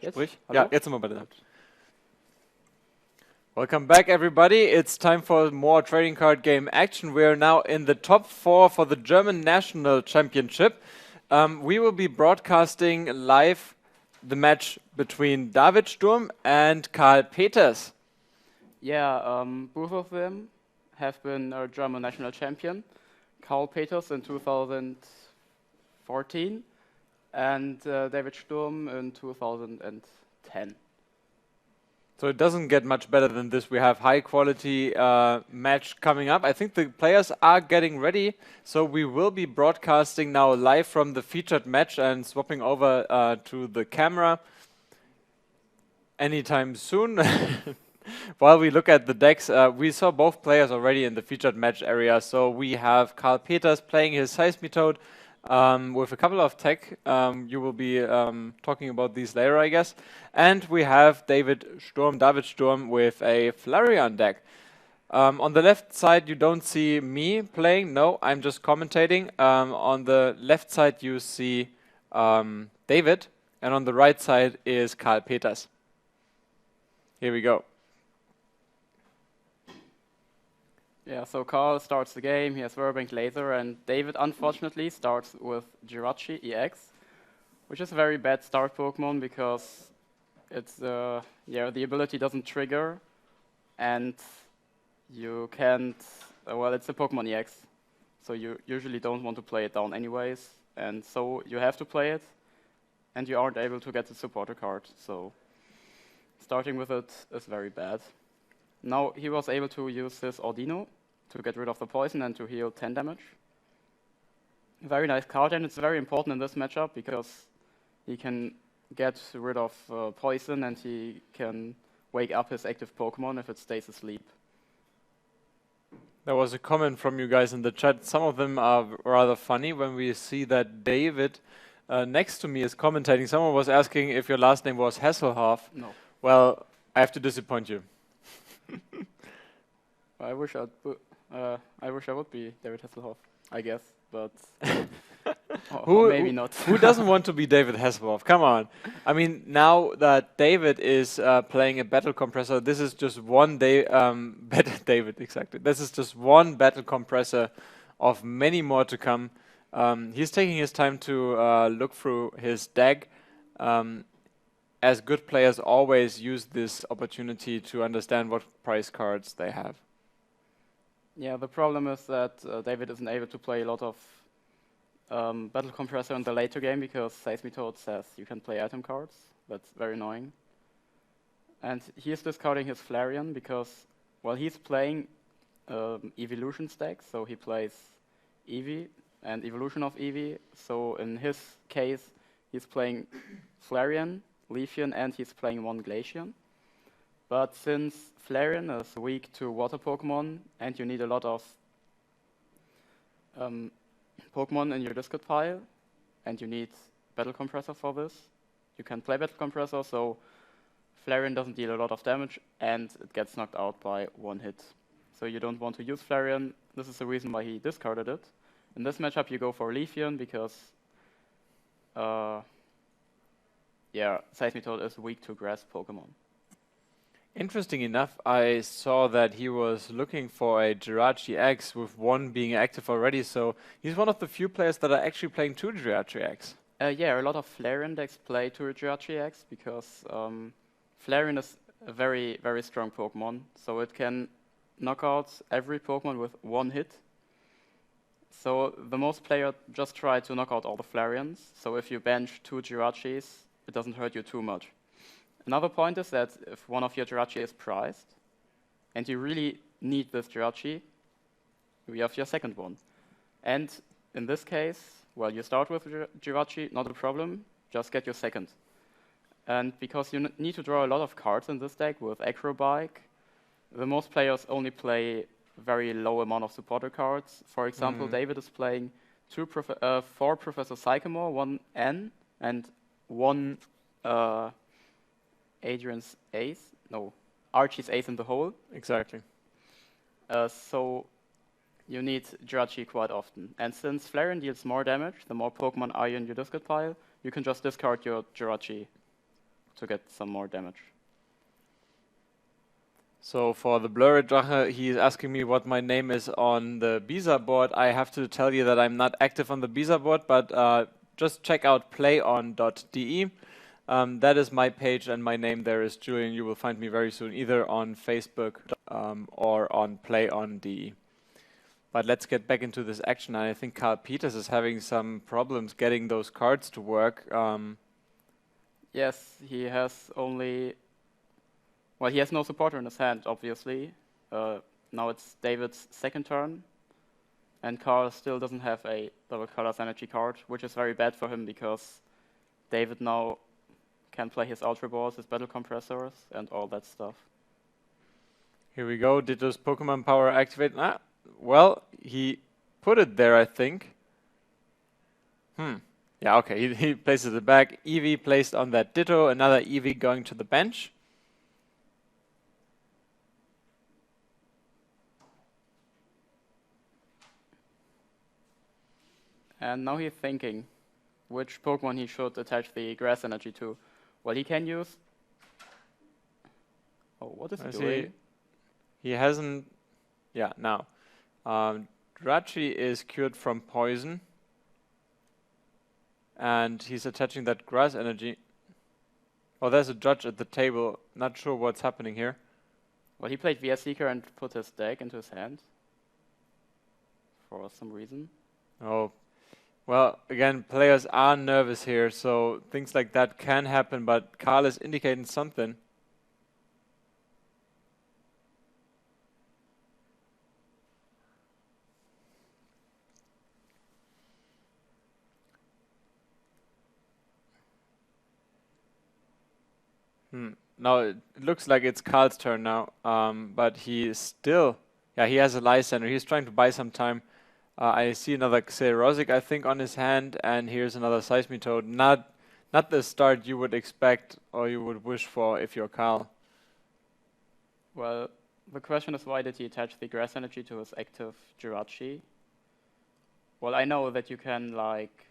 Jetzt? Sprich? Hallo? Ja, jetzt sind wir bei der. Welcome back, everybody. It's time for more trading card game action. We are now in the top 4 for the German National Championship. We will be broadcasting live the match between David Sturm and Karl Peters. Yeah, both of them have been a German national champion. Karl Peters in 2014 and David Sturm in 2010. So it doesn't get much better than this. We have high quality match coming up. I think the players are getting ready. So we will be broadcasting now live from the featured match and swapping over to the camera anytime soon. While we look at the decks, we saw both players already in the featured match area. So we have Karl Peters playing his Seismitoad with a couple of tech. You will be talking about these later, I guess. And we have David Sturm with a Flareon deck. On the left side, you don't see me playing. No, I'm just commentating. On the left side, you see David. And on the right side is Karl Peters. Here we go. Yeah, so Karl starts the game, he has Whirlbank Laser, and David unfortunately starts with Jirachi EX, which is a very bad start Pokemon because it's the ability doesn't trigger, and you can't, well, it's a Pokemon EX, so you usually don't want to play it down anyways, and so you have to play it, and you aren't able to get the supporter card, so starting with it is very bad. Now he was able to use his Ordino to get rid of the poison and to heal 10 damage. Very nice card, and it's very important in this matchup because he can get rid of poison and he can wake up his active Pokemon if it stays asleep. There was a comment from you guys in the chat. Some of them are rather funny when we see that David next to me is commentating. Someone was asking if your last name was Hasselhoff. No. Well, I have to disappoint you. I wish I would be David Hasselhoff, I guess, but or maybe not. Who doesn't want to be David Hasselhoff? Come on. I mean, now that David is playing a battle compressor, this is just one day. David, exactly. This is just one battle compressor of many more to come. He's taking his time to look through his deck. As good players always use this opportunity to understand what price cards they have. Yeah, the problem is that David isn't able to play a lot of Battle Compressor in the later game because Seismitoad says you can play item cards. That's very annoying. And he is discarding his Flareon because, well, he's playing Evolution stack, so he plays Eevee and Evolution of Eevee. So in his case, he's playing Flareon, Leafeon, and he's playing one Glaceon. But since Flareon is weak to water Pokemon, and you need a lot of Pokemon in your discard pile, and you need Battle Compressor for this, you can play Battle Compressor, so Flareon doesn't deal a lot of damage, and it gets knocked out by one hit. So you don't want to use Flareon. This is the reason why he discarded it. In this matchup, you go for Leafeon because Seismitoad is weak to grass Pokemon. Interesting enough, I saw that he was looking for a Jirachi X with one being active already, so he's one of the few players that are actually playing two Jirachi X. Yeah, a lot of Flareon decks play to Jirachi X because Flareon is a very, very strong Pokemon, so it can knock out every Pokemon with one hit. So the most players just try to knock out all the Flareons, so if you bench two Jirachis, it doesn't hurt you too much. Another point is that if one of your Jirachi is prized, and you really need this Jirachi, you have your second one. And in this case, well, you start with Jirachi, not a problem, just get your second. And because you need to draw a lot of cards in this deck with Acrobike, the most players only play very low amount of supporter cards. For example, David is playing 4 Professor Sycamore, 1 N, and 1 Archie's Ace in the hole. Exactly. So you need Jirachi quite often. And since Flareon deals more damage, the more Pokemon are in your discard pile, you can just discard your Jirachi. to get some more damage. So for the Blurred Drache, he is asking me what my name is on the Bisa board. I have to tell you that I'm not active on the Bisa board, but just check out playon.de. That is my page, and my name there is Julian. You will find me very soon, either on Facebook or on playon.de. But let's get back into this action. I think Karl Peters is having some problems getting those cards to work. Yes, he has only... Well, he has no supporter in his hand, obviously. Now it's David's second turn, and Karl still doesn't have a double colors energy card, which is very bad for him because David now can play his Ultra Balls, his Battle Compressors, and all that stuff. Here we go. Did those Pokemon power activate? Well, he put it there, I think. Yeah, okay, he places it back. Eevee placed on that Ditto, another Eevee going to the bench. And now he's thinking which Pokemon he should attach the grass energy to. Well, he can use... Oh, what is he doing? He hasn't... Yeah, now. Drachi is cured from poison. And he's attaching that grass energy. Oh, there's a judge at the table. Not sure what's happening here. Well, he played VS Seeker and put his deck into his hand. For some reason. Oh. Well, again, players are nervous here, so things like that can happen, but Karl is indicating something. Now it looks like it's Karl's turn now, but he is still... Yeah, he has a Lysander. He's trying to buy some time. I see another Xerosic, I think, on his hand, and here's another Seismitoad. Not the start you would expect or you would wish for if you're Karl. Well, the question is, why did he attach the grass energy to his active Jirachi? Well, I know that you can, like,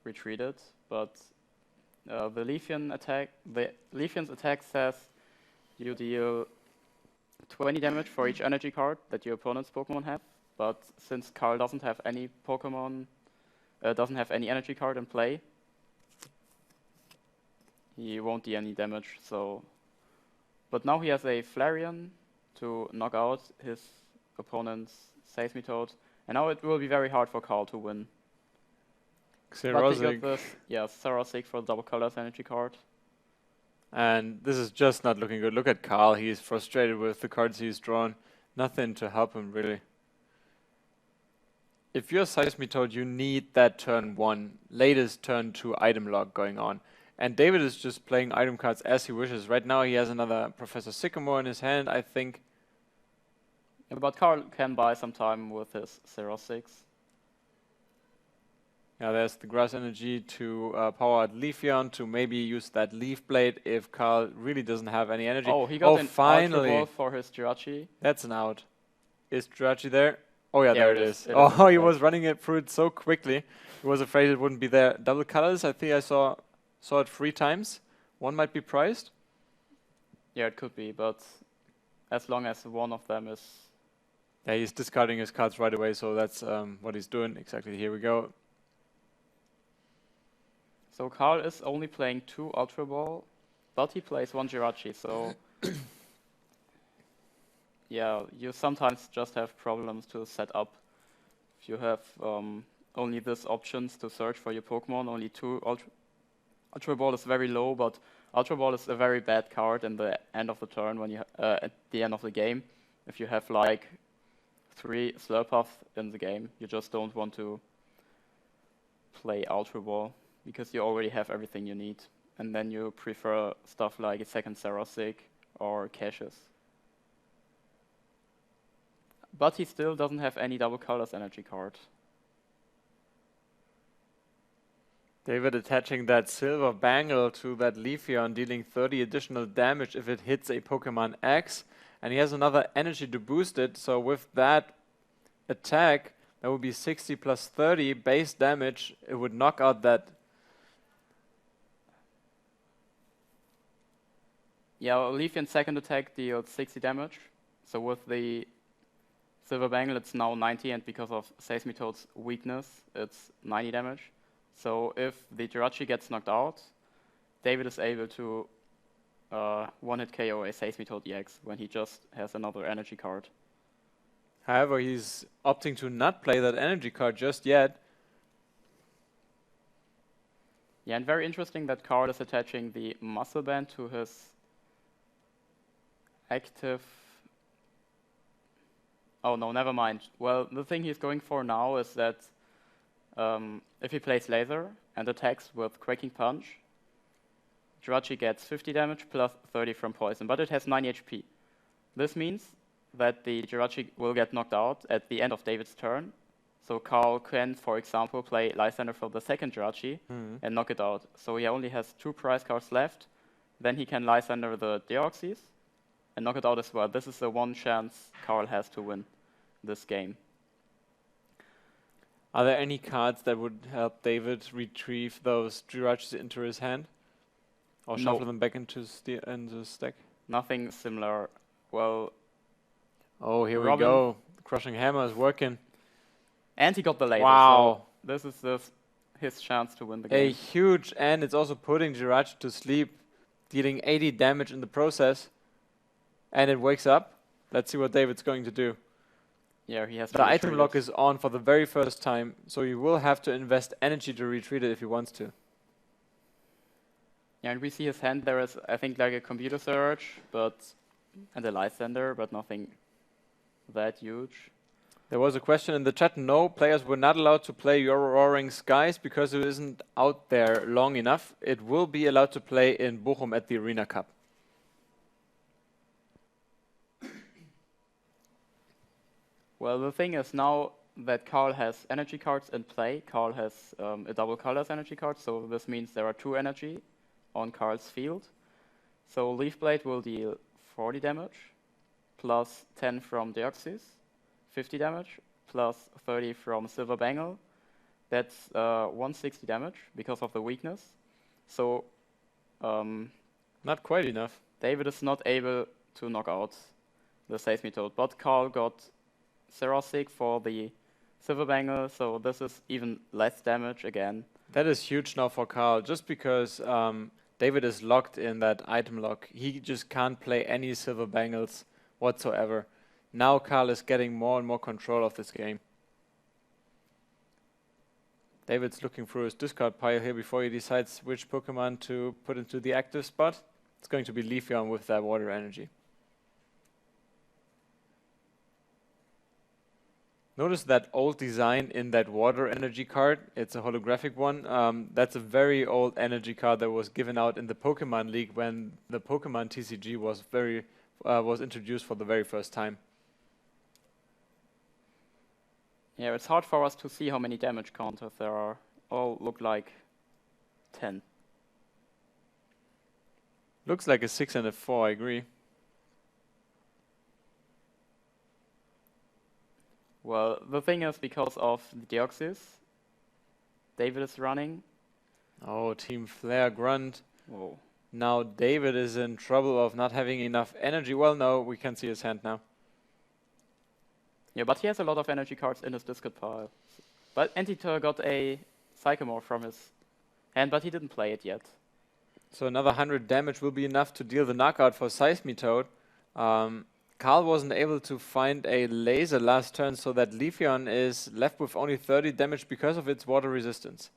retreat it, but the Leafeon's attack says you deal 20 damage for each energy card that your opponent's Pokemon have. But since Karl doesn't have any Pokemon, doesn't have any energy card in play, he won't deal any damage. So, but now he has a Flareon to knock out his opponent's Seismitoad, and now it will be very hard for Karl to win. But he got this, yeah, Sarosic for the double colors energy card. And this is just not looking good. Look at Karl. He's frustrated with the cards he's drawn. Nothing to help him, really. If you're Seismitoad, you need that turn 1, latest turn 2 item log going on. And David is just playing item cards as he wishes. Right now he has another Professor Sycamore in his hand, I think. Yeah, but Karl can buy some time with his 06. Yeah, there's the grass energy to power out Leafeon to maybe use that Leaf Blade if Karl really doesn't have any energy. Oh, he got an finally. Ultra Ball for his Jirachi. That's an out. Is Jirachi there? Oh yeah, there it is. Oh, he was running it through it so quickly. He was afraid it wouldn't be there. Double colors, I think I saw it 3 times. One might be priced. Yeah, it could be, but as long as one of them is... Yeah, he's discarding his cards right away, so that's what he's doing. Exactly, here we go. So Karl is only playing 2 Ultra Ball, but he plays 1 Jirachi, so... Yeah, you sometimes just have problems to set up. If you have only these options to search for your Pokemon, only 2 Ultra Ball is very low, but Ultra Ball is a very bad card in the end of the turn when you at the end of the game. If you have like 3 Slurpuff in the game, you just don't want to play Ultra Ball because you already have everything you need, and then you prefer stuff like a second Sarosic or Cassius. But he still doesn't have any double colors energy card. David attaching that silver bangle to that Leafeon, dealing 30 additional damage if it hits a Pokemon X. And he has another energy to boost it, so with that attack, that would be 60 plus 30 base damage. It would knock out that... Yeah, Leafeon's second attack deals 60 damage. So with the Silver Bangle, it's now 90, and because of Seismitoad's weakness, it's 90 damage. So if the Jirachi gets knocked out, David is able to one-hit KO a Seismitoad EX when he just has another energy card. However, he's opting to not play that energy card just yet. Yeah, and very interesting that Carl is attaching the Muscle Band to his active... Oh no, never mind. Well, the thing he's going for now is that if he plays Laser and attacks with Quaking Punch, Jirachi gets 50 damage plus 30 from Poison, but it has 9 HP. This means that the Jirachi will get knocked out at the end of David's turn. So Carl can, for example, play Lysander for the second Jirachi and knock it out. So he only has 2 prize cards left. Then he can Lysander the Deoxys and knock it out as well. This is the one chance Carl has to win this game. Are there any cards that would help David retrieve those Jirachis into his hand? Or shuffle them back into the stack? Nothing similar. Well... Oh, here we go. The Crushing Hammer is working. And he got the laser. Wow. So this is his chance to win the game. A huge, and it's also putting Jirachi to sleep, dealing 80 damage in the process. And it wakes up. Let's see what David's going to do. Yeah, he has to The item lock is on for the very first time, so he will have to invest energy to retreat it if he wants to. Yeah, and we see his hand there is, I think, like a computer search, and a Lysander, but nothing that huge. There was a question in the chat. No, players were not allowed to play Your Roaring Skies because it isn't out there long enough. It will be allowed to play in Bochum at the Arena Cup. Well, the thing is now that Carl has energy cards in play, Carl has a double colors energy card, so this means there are 2 energy on Carl's field. So Leaf Blade will deal 40 damage, plus 10 from Deoxys, 50 damage, plus 30 from Silver Bangle. That's 160 damage because of the weakness. So not quite enough. David is not able to knock out the Seismitoad, but Carl got Serosic for the Silver Bangle, so this is even less damage again. That is huge now for Carl, just because David is locked in that item lock. He just can't play any Silver Bangles whatsoever. Now Carl is getting more and more control of this game. David's looking through his discard pile here before he decides which Pokemon to put into the active spot. It's going to be Leafeon with that water energy. Notice that old design in that water energy card. It's a holographic one. That's a very old energy card that was given out in the Pokemon League when the Pokemon TCG was introduced for the very first time. Yeah, it's hard for us to see how many damage counters there are. All look like 10. Looks like a 6 and a 4, I agree. Well, the thing is, because of the Deoxys, David is running. Oh, Team Flare Grunt. Whoa. Now David is in trouble of not having enough energy. Well, no, we can see his hand now. Yeah, but he has a lot of energy cards in his discard pile. But Antitor got a Psychomorph from his hand, but he didn't play it yet. So another 100 damage will be enough to deal the knockout for Seismitoad. Carl wasn't able to find a laser last turn, so that Leafeon is left with only 30 damage because of its water resistance.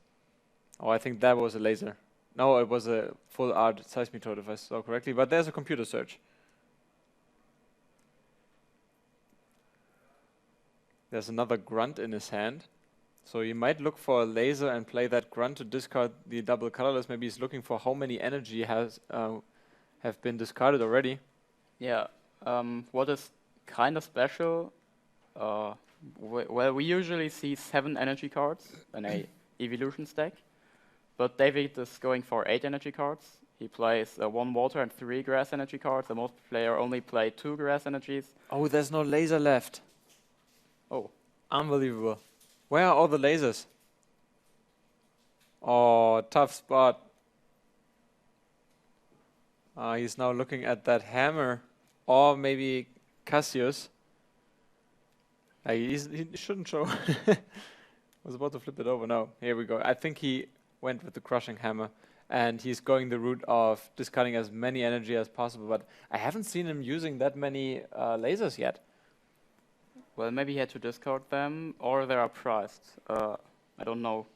Oh, I think that was a laser. No, it was a full art Seismitoad, if I saw correctly, but there's a computer search. There's another Grunt in his hand. So you might look for a laser and play that Grunt to discard the double colorless. Maybe he's looking for how many energy have been discarded already. Yeah. What is kind of special, well, we usually see 7 energy cards in a evolution stack, but David is going for 8 energy cards. He plays 1 water and 3 grass energy cards. The most player only play 2 grass energies. Oh, there's no laser left. Oh. Unbelievable. Where are all the lasers? Oh, tough spot. He's now looking at that hammer, or maybe Cassius. He shouldn't show. Was about to flip it over. No, here we go. I think he went with the crushing hammer, and he's going the route of discarding as many energy as possible. But I haven't seen him using that many lasers yet. Well, maybe he had to discard them, or they are priced. I don't know.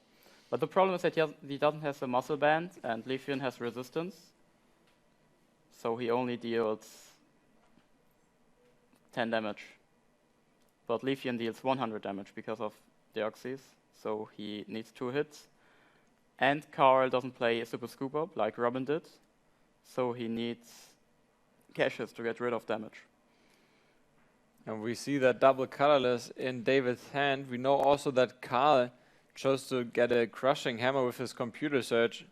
But the problem is that he doesn't have the muscle band, and Leafeon has resistance. So he only deals 10 damage. But Leafeon deals 100 damage because of Deoxys, so he needs 2 hits. And Carl doesn't play a Super Scoop Up like Robin did, so he needs Cassius to get rid of damage. And we see that double colorless in David's hand. We know also that Carl chose to get a crushing hammer with his computer search.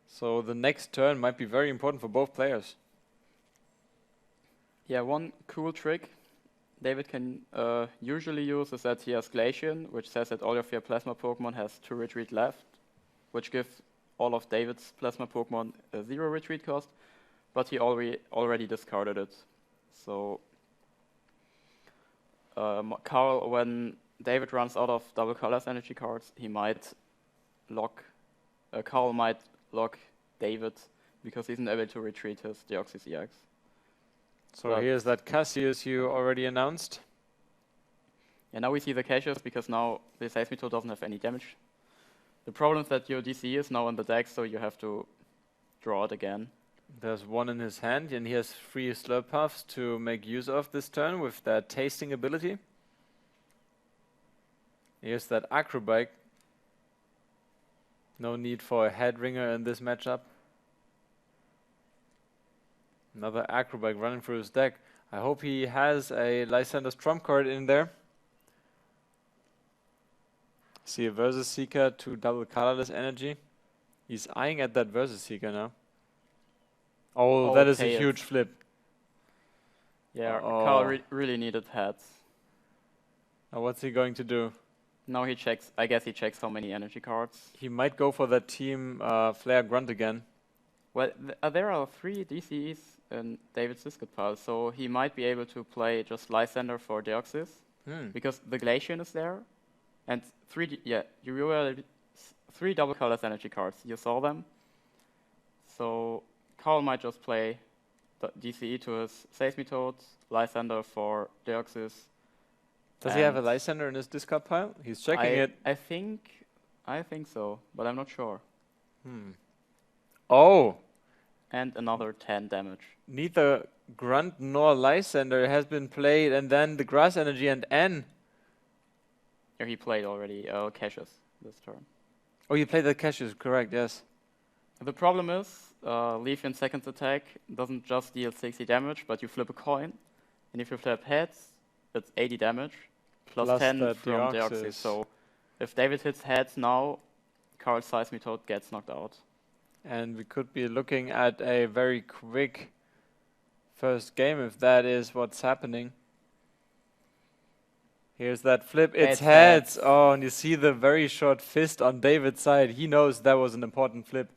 So the next turn might be very important for both players. Yeah, one cool trick David can usually use is that he has Glacian, which says that all of your Plasma Pokemon has 2 retreat left, which gives all of David's Plasma Pokemon a 0 retreat cost, but he already discarded it. So Carl, when David runs out of double colors energy cards, he might lock, Carl might lock David because he's not able to retreat his Deoxys EX. So here's that Cassius you already announced. Yeah, now we see the Cassius because now the Seismitoad doesn't have any damage. The problem is that your DC is now in the deck, so you have to draw it again. There's one in his hand, and he has 3 Slurpuffs to make use of this turn with that tasting ability. Here's that Acrobike. No need for a Headringer in this matchup. Another Acrobike running through his deck. I hope he has a Lysander's trump card in there. See a Versus Seeker to double colorless energy. He's eyeing at that Versus Seeker now. Oh, that is a huge flip. Yeah, Carl really needed heads. Now what's he going to do? Now he checks, I guess he checks how many energy cards. He might go for that Team Flare Grunt again. Well, there are 3 DCEs in David's discard pile, so he might be able to play just Lysander for Deoxys, because the Glacian is there, and 3 double colors energy cards. You saw them. So Carl might just play the DCE to his Seismitoad, Lysander for Deoxys. Does he have a Lysander in his discard pile? He's checking it. I think so, but I'm not sure. Oh! And another 10 damage. Neither Grunt nor Lysander has been played, and then the Grass Energy and N. Yeah, he played already Cassius this turn. Oh, you played the Cassius, correct, yes. The problem is, Leafeon's second attack doesn't just deal 60 damage, but you flip a coin, and if you flip heads, it's 80 damage, plus 10 from Deoxys. So if David hits heads now, Carl's Seismitoad gets knocked out. And we could be looking at a very quick first game if that is what's happening. Here's that flip. It's heads. Oh, and you see the very short fist on David's side. He knows that was an important flip.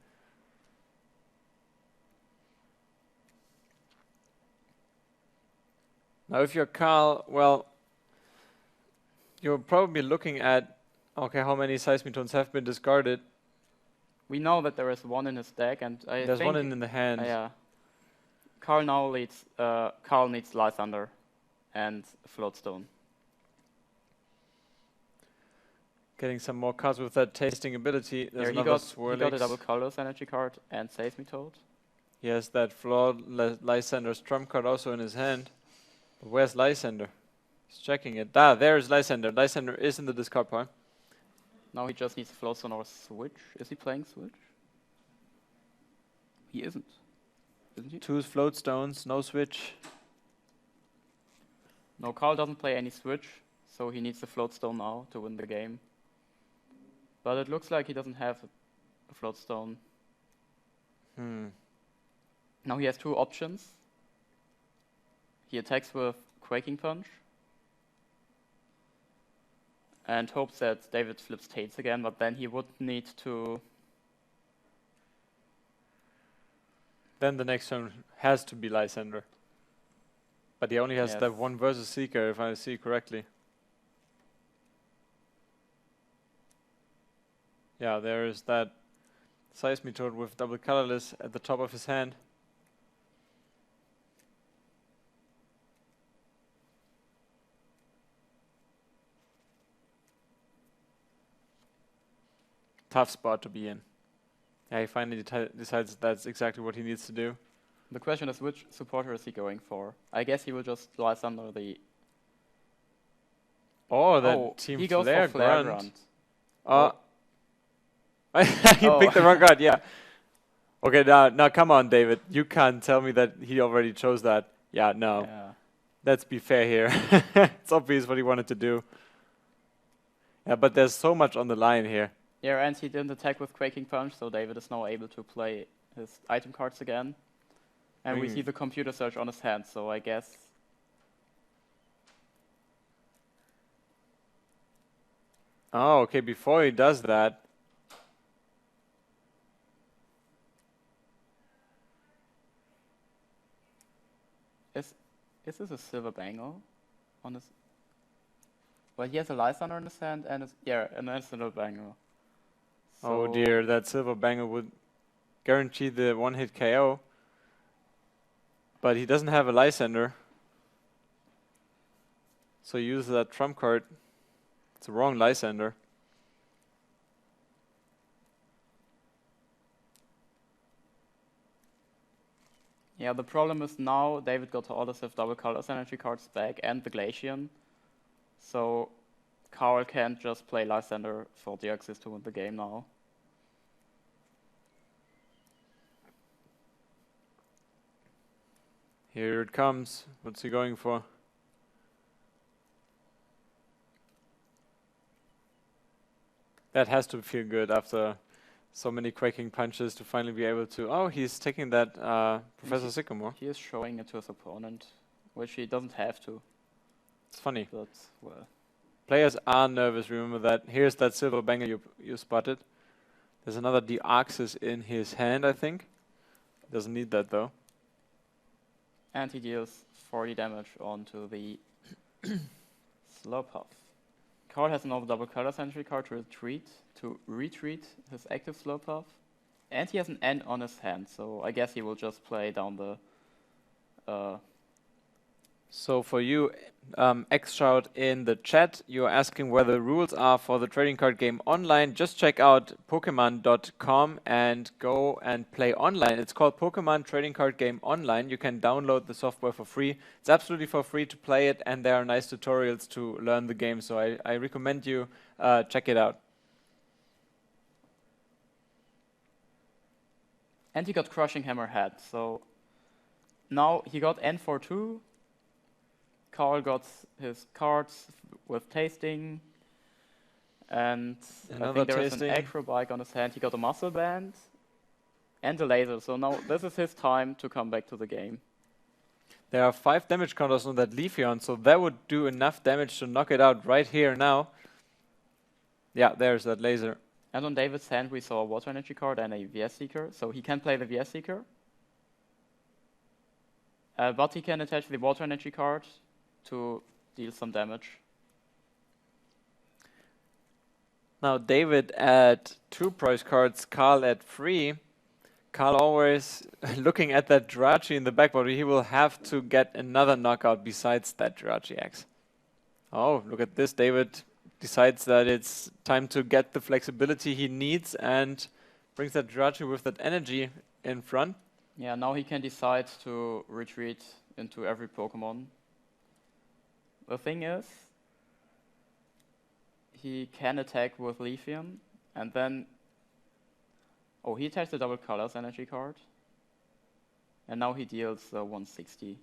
Now if you're Carl, well, you're probably looking at, okay, how many Seismitoads have been discarded? We know that there is 1 in his deck, and there's 1 in the hand. Yeah. Carl now leads. Carl needs Lysander and Floatstone. Getting some more cards with that tasting ability. There's he got a double colors energy card and Seismitoad. He has that flawed Lysander's trump card also in his hand. But where's Lysander? He's checking it. There's Lysander. Lysander is in the discard pile. Now he just needs Floatstone or Switch. Is he playing Switch? He isn't he? 2 Floatstones, no Switch. No, Carl doesn't play any Switch, so he needs the Floatstone now to win the game. But it looks like he doesn't have a Floatstone. Now he has 2 options. He attacks with Quaking Punch and hopes that David flips Tails again, but then he would need to Then the next turn has to be Lysander. But he only has Yes. that one versus Seeker, if I see correctly. Yeah, there is that Seismitoad with double colorless at the top of his hand. Tough spot to be in. Yeah, he finally decides that's exactly what he needs to do. The question is, which supporter is he going for? I guess he will just Lysander the... Oh, that Team he goes Flare for Flare Grunt. Grunt. He picked the wrong card, yeah. Okay, now come on, David. You can't tell me that he already chose that. Yeah, no. Yeah. Let's be fair here. It's obvious what he wanted to do. Yeah, but there's so much on the line here. Yeah, and he didn't attack with Quaking Punch, so David is now able to play his item cards again. And we see the computer search on his hand, so I guess... Oh, okay, before he does that... Is this a silver bangle on his... Well, he has a Lysander in his hand and a silver bangle. Oh So dear, that silver bangle would guarantee the one-hit KO. But he doesn't have a Lysander. So he uses that trump card. It's the wrong Lysander. yeah, the problem is now David got all his double colors energy cards back and the Glacian. So Carl can't just play Lysander for the Axis to win the game now. Here it comes. What's he going for? That has to feel good after so many quaking punches to finally be able to... Oh, he's taking that Professor Sycamore. He is showing it to his opponent, which he doesn't have to. It's funny. But, well... Players are nervous, remember that. Here's that silver banger you spotted. There's another Deoxys in his hand, I think. Doesn't need that, though. And he deals 40 damage onto the Slowpuff. Carl has another double color entry card to retreat his active Slowpuff. And he has an N on his hand, so I guess he will just play down the... So for you, X-Shout in the chat, you're asking whether the rules are for the trading card game online. Just check out Pokemon.com and go and play online. It's called Pokemon Trading Card Game Online. You can download the software for free. It's absolutely for free to play it, and there are nice tutorials to learn the game. So I recommend you check it out. And he got Crushing Hammerhead, so now he got N for 2. Carl got his cards with tasting, and I think there is an acrobike on his hand. He got a muscle band and a laser, so now this is his time to come back to the game. There are 5 damage counters on that Leafeon, so that would do enough damage to knock it out right here now. Yeah, there's that laser. And on David's hand we saw a Water Energy card and a VS Seeker, so he can play the VS Seeker. But he can attach the Water Energy card to deal some damage. Now David at 2 prize cards, Carl at 3. Carl always looking at that Jirachi in the backboard. He will have to get another knockout besides that Jirachi X. Oh, look at this. David decides that it's time to get the flexibility he needs and brings that Jirachi with that energy in front. Yeah, now he can decide to retreat into every Pokemon. The thing is, he can attack with Leafeon, and then... Oh, he attacks the double colors energy card. And now he deals 160.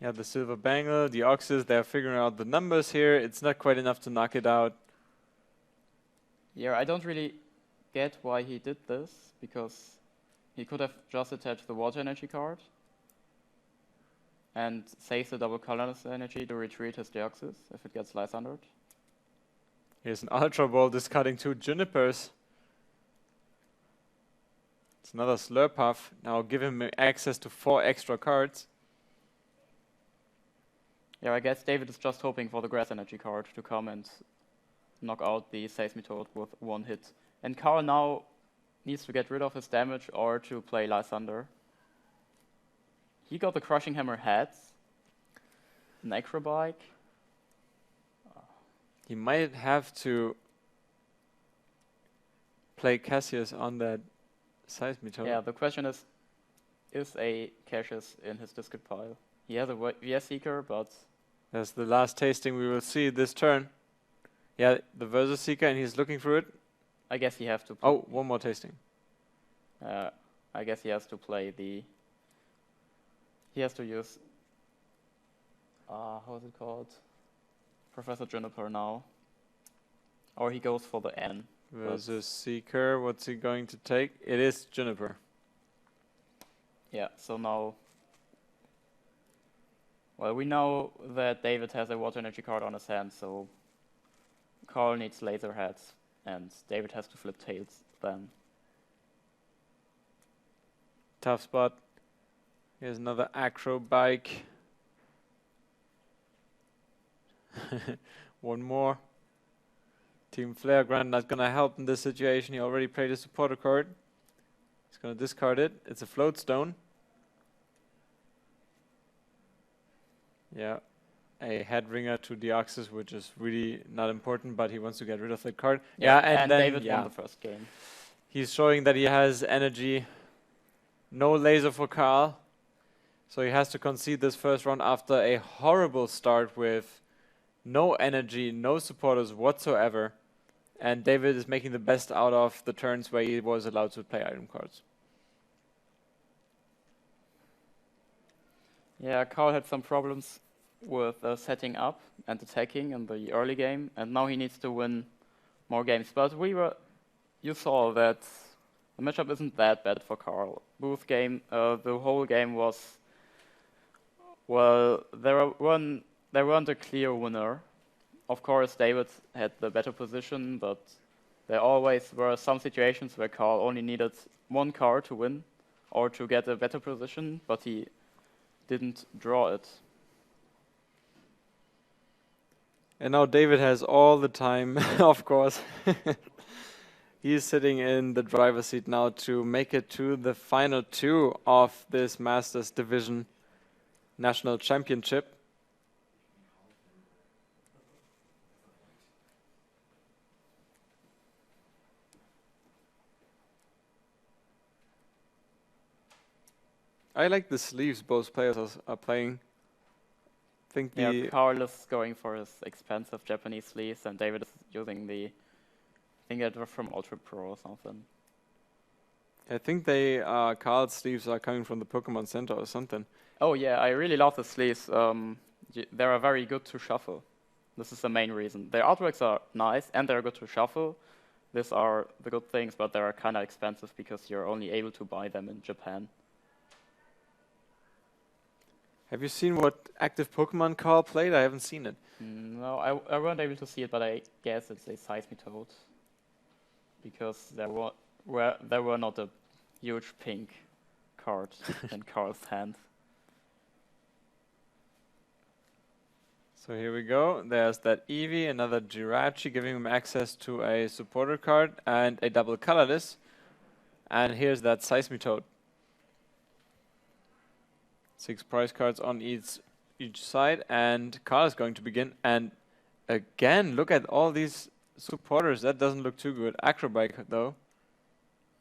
Yeah, the silver bangle, the Oxys, they're figuring out the numbers here. It's not quite enough to knock it out. Yeah, I don't really get why he did this, because he could have just attached the water energy card and save the double colorless energy to retreat his Deoxys if it gets Lysandered. Here's an Ultra Ball discarding 2 Junipers. It's another Slurpuff. Now give him access to 4 extra cards. Yeah, I guess David is just hoping for the Grass Energy card to come and knock out the Seismitoad with 1 hit. And Carl now needs to get rid of his damage or to play Lysander. He got the Crushing Hammer Heads, an Acrobike. He might have to play Cassius on that Seismitoad. Yeah, the question is a Cassius in his discard pile? He has a VS Seeker, but... That's the last tasting we will see this turn. Yeah, the Versus Seeker, and he's looking through it. I guess he has to... Oh, one more tasting. I guess he has to play the... He has to use... how is it called? Professor Juniper now. Or he goes for the N. Versus Seeker, what's he going to take? It is Juniper. Yeah, so now... Well, we know that David has a Water Energy card on his hand, so... Carl needs Laser Heads, and David has to flip Tails then. Tough spot. Here's another Acrobike. One more. Team Flare Grant not gonna help in this situation. He already played a supporter card. He's gonna discard it. It's a Float Stone. Yeah. A Headringer to Deoxys, which is really not important, but he wants to get rid of that card. Yeah, and then David won the first game. He's showing that he has energy. No laser for Carl. So he has to concede this first round after a horrible start with no energy, no supporters whatsoever. And David is making the best out of the turns where he was allowed to play item cards. Yeah, Carl had some problems with setting up and attacking in the early game, and now he needs to win more games. But you saw that the matchup isn't that bad for Carl. Both game, the whole game was, well, there weren't a clear winner. Of course, David had the better position, but there always were some situations where Carl only needed 1 card to win or to get a better position, but he didn't draw it. And now David has all the time, of course. He's sitting in the driver's seat now to make it to the final 2 of this Masters Division National Championship. I like the sleeves both players are playing. Carl is going for his expensive Japanese sleeves, and David is using the... I think it was from Ultra Pro or something. I think Carl's sleeves are coming from the Pokémon Center or something. Oh yeah, I really love the sleeves. They are very good to shuffle. This is the main reason. Their artworks are nice, and they're good to shuffle. These are the good things, but they're kind of expensive because you're only able to buy them in Japan. Have you seen what active Pokemon Carl played? I haven't seen it. No, I weren't able to see it, but I guess it's a Seismitoad. Because there were not a huge pink card in Carl's hand. So here we go. There's that Eevee, another Jirachi, giving him access to a supporter card and a double colorless. And here's that Seismitoad. 6 prize cards on each side, and Carl is going to begin. And again, look at all these supporters. That doesn't look too good. Acrobike, though.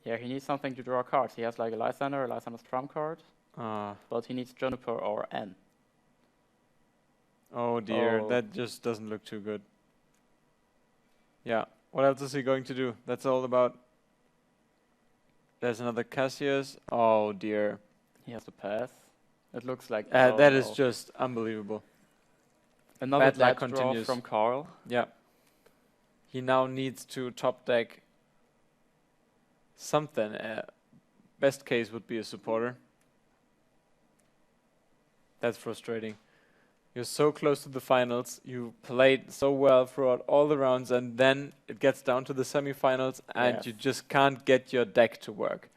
Yeah, he needs something to draw cards. He has like a Lysander's trump card, but he needs Juniper or N. Oh dear, that just doesn't look too good. Yeah, what else is he going to do? That's all about. There's another Cassius. Oh dear. He has to pass. It looks like... that is just unbelievable. Another bad luck draw continues from Carl. Yeah. He now needs to top deck something. Best case would be a supporter. That's frustrating. You're so close to the finals. You played so well throughout all the rounds, and then it gets down to the semifinals, and Yes. you just can't get your deck to work.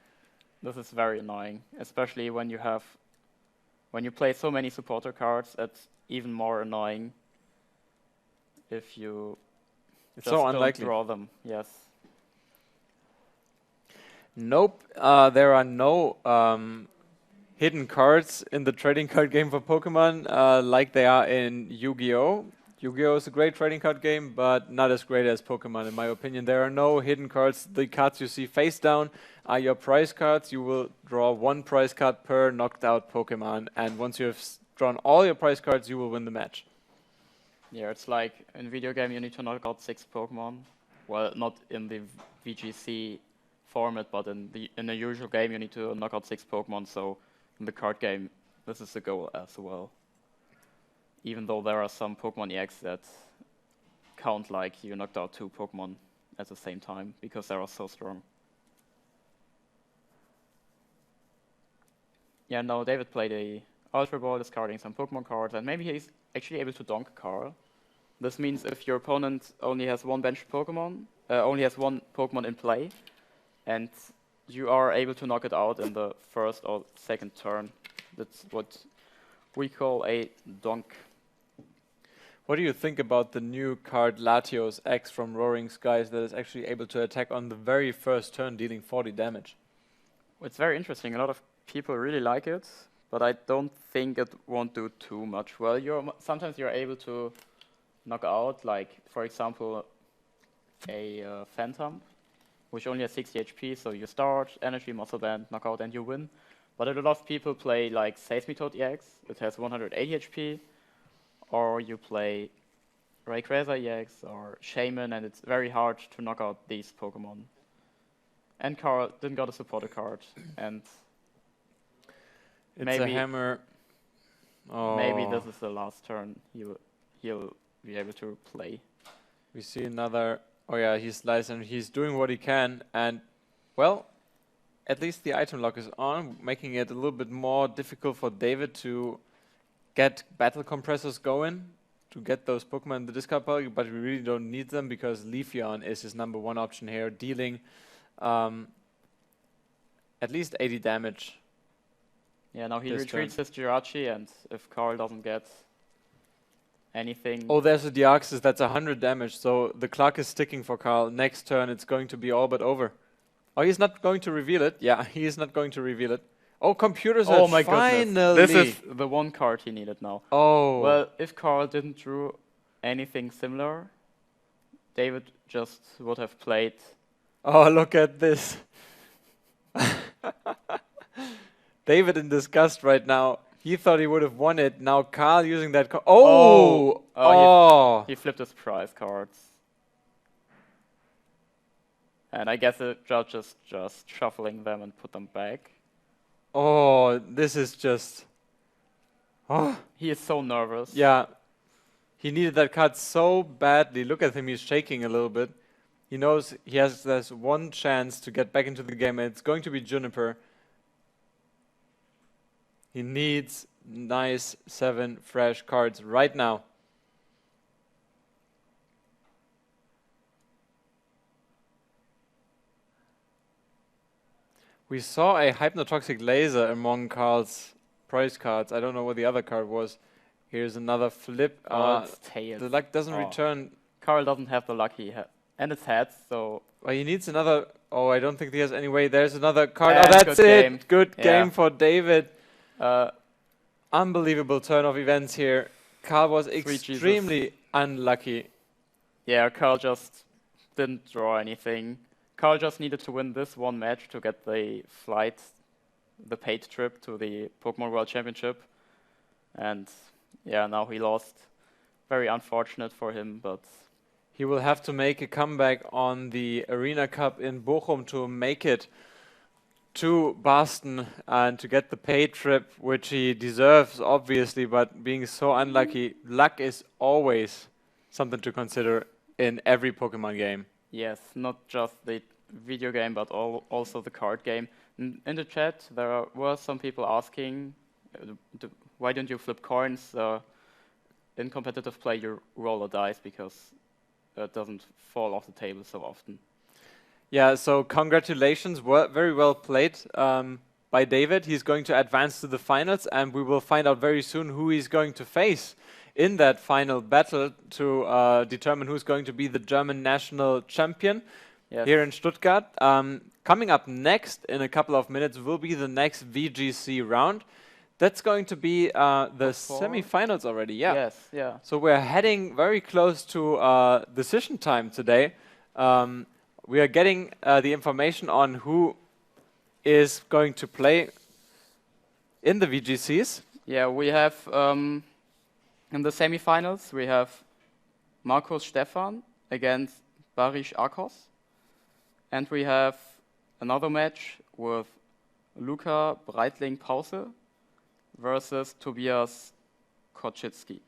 This is very annoying, especially when you play so many supporter cards. It's even more annoying if you It's just so don't unlikely. draw them. Yes. Nope, there are no hidden cards in the trading card game for Pokemon like they are in Yu-Gi-Oh! Yu-Gi-Oh! Is a great trading card game, but not as great as Pokemon, in my opinion. There are no hidden cards. The cards you see face down are your prize cards. You will draw one prize card per knocked out Pokemon, and once you have drawn all your prize cards, you will win the match. Yeah, it's like in video game you need to knock out 6 Pokemon. Well, not in the VGC format, but in a usual game you need to knock out 6 Pokemon. So in the card game, this is the goal as well. Even though there are some Pokemon EX that count like you knocked out 2 Pokemon at the same time because they are so strong. Yeah, no, David played a Ultra Ball, discarding some Pokemon cards, and maybe he's actually able to donk Carl. This means if your opponent only has one bench Pokemon, only has one Pokemon in play, and you are able to knock it out in the first or second turn. That's what we call a donk. What do you think about the new card Latios X from Roaring Skies that is actually able to attack on the very first turn, dealing 40 damage? It's very interesting. A lot of people really like it, but I don't think it won't do too much. Well, sometimes you're able to knock out, like, for example, a Phantom, which only has 60 HP, so you start, energy, muscle band, knock out, and you win. But a lot of people play, like, Seismitoad EX, it has 180 HP, or you play Rayquaza EX or Shaman, and it's very hard to knock out these Pokemon. And Carl didn't got a supporter card, and It's maybe a hammer. Oh. maybe this is the last turn he'll be able to play. We see another. Oh yeah, he's sliced and he's doing what he can, and well, at least the item lock is on, making it a little bit more difficult for David to get battle compressors going, to get those Pokemon in the discard pile, but we really don't need them because Leafeon is his #1 option here, dealing at least 80 damage. Yeah, now he This retreats his Jirachi, and if Carl doesn't get anything... Oh, there's a Deoxys, that's 100 damage, so the clock is ticking for Carl. Next turn it's going to be all but over. Oh, he's not going to reveal it. Yeah, he is not going to reveal it. Oh, computers Oh are my finally. goodness. This is the one card he needed now. Oh. Well, if Carl didn't draw anything similar, David just would have played... Oh, look at this. David in disgust right now. He thought he would have won it. Now Carl using that card. He flipped his prize cards. And I guess the judge is just shuffling them and put them back. Oh, this is just... Oh. He is so nervous. Yeah. He needed that card so badly. Look at him, he's shaking a little bit. He knows there's one chance to get back into the game, and it's going to be Juniper. He needs nice 7 fresh cards right now. We saw a Hypnotoxic Laser among Carl's prize cards. I don't know what the other card was. Here's another flip. It's tails. The luck doesn't return. Carl doesn't have the luck he had. And it's heads, so... Well, he needs another... Oh, I don't think he has any way. There's another card. And oh, that's good it. game. Good game for David. Uh, Unbelievable turn of events here. Carl was extremely unlucky. Yeah, Carl just didn't draw anything. Carl just needed to win this one match to get the flight, the paid trip to the Pokemon World Championship. And yeah, now he lost. Very unfortunate for him, but... He will have to make a comeback on the Arena Cup in Bochum to make it to Boston and to get the paid trip, which he deserves, obviously, but being so unlucky, luck is always something to consider in every Pokemon game. Yes, not just the video game, but also the card game. In the chat, there were some people asking, why don't you flip coins? in competitive play you roll a dice because it doesn't fall off the table so often. Yeah, so congratulations, very well played by David. He's going to advance to the finals, and we will find out very soon who he's going to face in that final battle to determine who's going to be the German national champion here in Stuttgart. Coming up next in a couple of minutes will be the next VGC round. That's going to be the semifinals already, yeah. Yes, yeah. So we're heading very close to decision time today. We are getting the information on who is going to play in the VGCs. Yeah, we have in the semifinals we have Markus Stefan against Barish Akos, and we have another match with Luca Breitling-Pause versus Tobias Koczycki.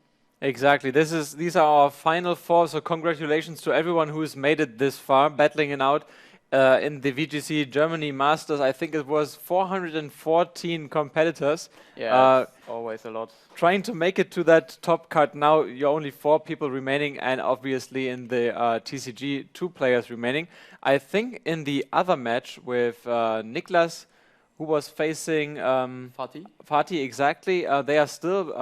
Exactly. These are our final four. So congratulations to everyone who's made it this far, battling it out in the VGC Germany Masters. I think it was 414 competitors. Yeah, always a lot. Trying to make it to that top card. Now you're only 4 people remaining, and obviously in the TCG 2 players remaining. I think in the other match with Niklas, who was facing Fatih, exactly. They are still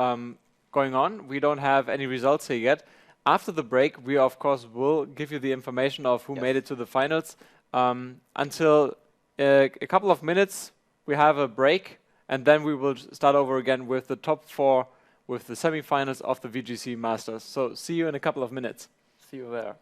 going on. We don't have any results here yet. After the break, we of course will give you the information of who made it to the finals. Until a couple of minutes, we have a break, and then we will start over again with the top 4 with the semifinals of the VGC Masters. So see you in a couple of minutes. See you there.